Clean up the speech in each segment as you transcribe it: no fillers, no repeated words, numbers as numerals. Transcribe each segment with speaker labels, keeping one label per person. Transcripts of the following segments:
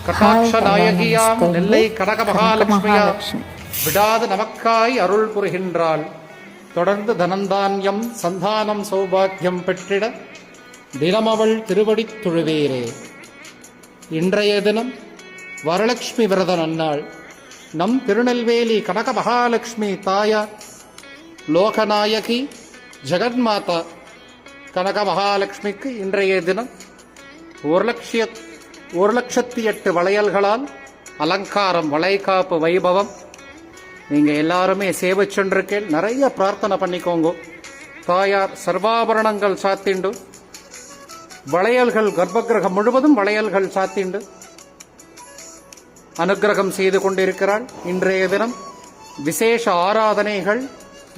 Speaker 1: கட்டாட்ச நாயகியாம் நெல்லை கனக மகாலட்சுமியா விடாது நமக்காய் அருள் புரிகின்றாள். தொடர்ந்து தனந்தான்யம் சந்தானம் சௌபாக்கியம் பெற்றிட தினமவள் திருவடித் தொழுவேரே. இன்றைய தினம் வரலட்சுமி விரத நன்னாள். நம் திருநெல்வேலி கனக மகாலட்சுமி தாயார் லோகநாயகி ஜெகன்மாதா கனக மகாலட்சுமிக்கு இன்றைய தினம் 1,08,000 வளையல்களால் அலங்காரம், வளைகாப்பு வைபவம். நீங்கள் எல்லாருமே சேவை சென்றிருக்கேன். நிறைய பிரார்த்தனை பண்ணிக்கோங்க. தாயார் சர்வாபரணங்கள் சாத்திண்டு, வளையல்கள் கர்ப்பகிரகம் முழுவதும் வளையல்கள் சாத்திண்டு அனுகிரகம் செய்து கொண்டிருக்கிறாள். இன்றைய தினம் விசேஷ ஆராதனைகள்,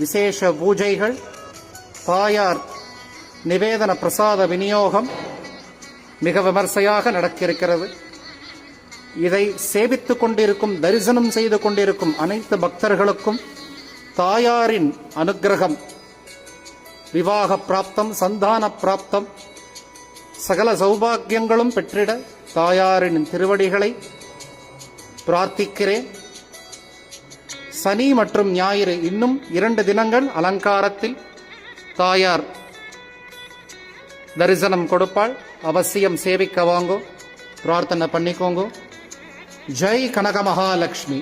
Speaker 1: விசேஷ பூஜைகள், தாயார் நிவேதன பிரசாத விநியோகம் மிக விமர்சையாக நடக்கிறது. இதை சேவித்துக் கொண்டிருக்கும், தரிசனம் செய்து கொண்டிருக்கும் அனைத்து பக்தர்களுக்கும் தாயாரின் அனுகிரகம், விவாக பிராப்தம், சந்தான பிராப்தம், சகல சௌபாகியங்களும் பெற்றிட தாயாரின் திருவடிகளை பிரார்த்திக்கிறேன். சனி மற்றும் ஞாயிறு இன்னும் 2 தினங்கள் அலங்காரத்தில் தாயார் தரிசனம் கொடுப்பாள். அவசியம் சேவிக்க வாங்கோ, பிரார்த்தனை பண்ணிக்கோங்க. ஜெய் கனக மகாலட்சுமி.